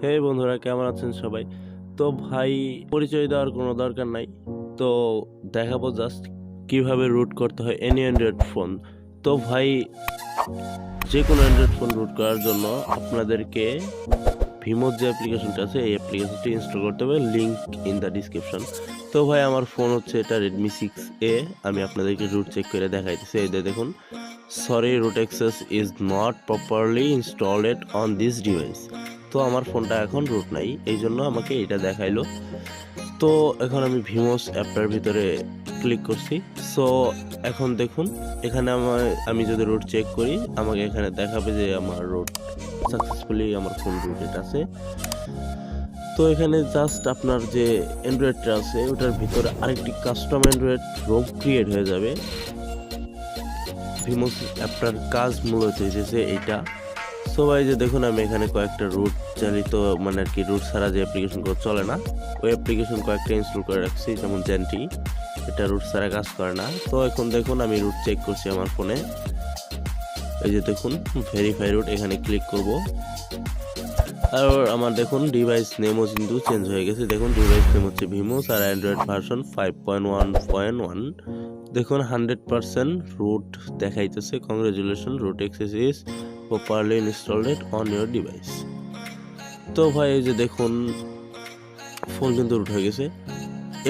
হে বন্ধুরা, কেমন আছেন সবাই? তো ভাই, পরিচয় দেওয়ার কোনো দরকার নাই। তো দেখাবো জাস্ট কিভাবে রুট করতে হয় এনি অ্যান্ড্রয়েড ফোন। তো ভাই, যে কোনো অ্যান্ড্রয়েড ফোন রুট করার জন্য আপনাদেরকে ভিমোর যে অ্যাপ্লিকেশনটা আছে এই অ্যাপ্লিকেশনটি ইনস্টল করতে হবে, লিঙ্ক ইন দ্য ডিসক্রিপশন। তো ভাই, আমার ফোন হচ্ছে এটা রেডমি 6A। আমি আপনাদেরকে রুট চেক করে দেখাইতেছি। এই যে দেখুন, sorry, root access is not properly installed on this device. তো আমার ফোনটা এখন রুট নাই, এই জন্য আমাকে এটা দেখাইলো। তো এখন আমি ভিমোস অ্যাপটার ভিতরে ক্লিক করছি। সো এখন দেখুন, এখানে আমি যদি রুট চেক করি, আমাকে এখানে দেখাবে যে আমার রুট সাকসেসফুলি, আমার ফোন রুটেড আছে। তো এখানে জাস্ট আপনার যে অ্যান্ড্রয়েডটা আছে ওটার ভিতরে আরেকটি কাস্টম অ্যান্ড্রয়েড রোম ক্রিয়েট হয়ে যাবে। ভিমোস অ্যাপটার কাজ মূলত হয়েছে এইটা। সবাই যে দেখুন, আমি এখানে কয়েকটা রুট চালিত মানে আর কি রুট ছাড়া যে অ্যাপ্লিকেশনগুলো চলে না, ওই অ্যাপ্লিকেশন কয়েকটা ইনস্টল করে রাখছি, যেমন জেন্টি। এটা রুট ছাড়া কাজ করে না। তো এখন দেখুন, আমি রুট চেক করছি আমার ফোনে। এই যে দেখুন, ভেরিফাই রুট, এখানে ক্লিক করব। আর আমার দেখুন ডিভাইস নেমও কিন্তু চেঞ্জ হয়ে গেছে। দেখুন ডিভাইস নেম হচ্ছে ভিমোস আর অ্যান্ড্রয়েড ভার্সন 5.1.1। দেখুন 100% রুট দেখাইতেছে। Congratulation, root access is properly installed on your device. তো ভাই, এই যে দেখুন, ফোন কিন্তু রুট হয়ে গেছে।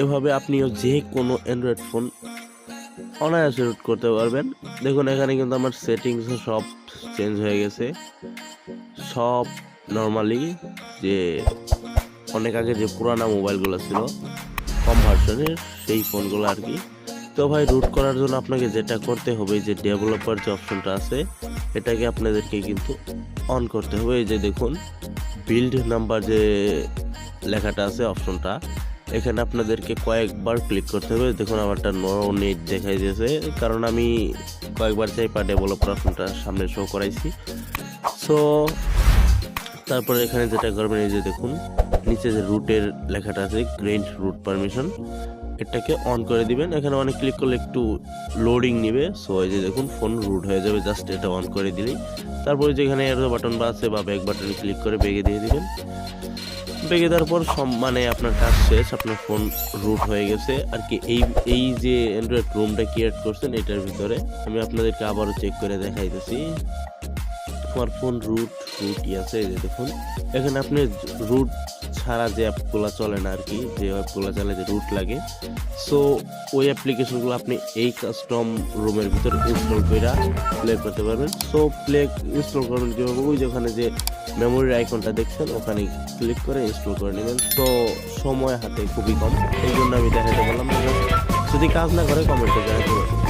এভাবে আপনিও যে কোনো অ্যান্ড্রয়েড ফোন অনায়াসে রুট করতে পারবেন। দেখুন এখানে কিন্তু আমার সেটিংস সব চেঞ্জ হয়ে গেছে, সব নর্মালি যে অনেক আগে যে পুরানো মোবাইলগুলো ছিল কম ভার্সনের, সেই ফোনগুলো আর কি। তো ভাই, রুট করার জন্য আপনাকে যেটা করতে হবে, যে ডেভেলপার যে অপশনটা আছে এটাকে আপনাদেরকে কিন্তু অন করতে হবে। এই যে দেখুন, বিল্ড নাম্বার যে লেখাটা আছে অপশনটা, এখানে আপনাদেরকে কয়েকবার ক্লিক করতে হবে। দেখুন আমারটা নো নেট দেখাই দিয়েছে, কারণ আমি কয়েকবার চাইপা ডেভেলপার অপশনটা সামনে শো করাইছি। সো তারপরে এখানে যেটা করবেন, এই যে দেখুন নিচে যে রুটের লেখাটা আছে, গ্রেন্ট রুট পারমিশন, এটাকে অন করে দিবেন। এখানে অনেক ক্লিক করলে একটু লোডিং নিবে। সো এই যে দেখুন, ফোন রুট হয়ে যাবে জাস্ট এটা অন করে দিলেই। তারপরে যেখানে এরো বাটন বা আছে বা ব্যাক বাটনে ক্লিক করে বেগে দিয়ে দিবেন। বেগে দেওয়ার পর মানে আপনার কাজ শেষ, আপনার ফোন রুট হয়ে গেছে আর কি। এই যে অ্যান্ড্রয়েড রুমটা ক্রিয়েট করছেন এটার ভিতরে আমি আপনাদেরকে আবারও চেক করে দেখাইতেছি। আমার ফোন রুটই আছে। এই যে দেখুন, এখানে আপনি রুট ছাড়া যে অ্যাপগুলো চলে না আর কি, যে অ্যাপগুলো চালে যে রুট লাগে, সো ওই অ্যাপ্লিকেশনগুলো আপনি এই কাস্টম রুমের ভিতরে ইনস্টল করে প্লে করতে পারবেন। সো ইনস্টল করবেন কীভাবে, ওই যে ওখানে যে মেমোরির আইকনটা দেখছেন ওখানে ক্লিক করে ইনস্টল করে নেবেন। তো সময় হাতে খুবই কম, এই জন্য আমি দেখাতে বললাম। যদি কাজ না করে কমেন্টে জানাতে পারবেন।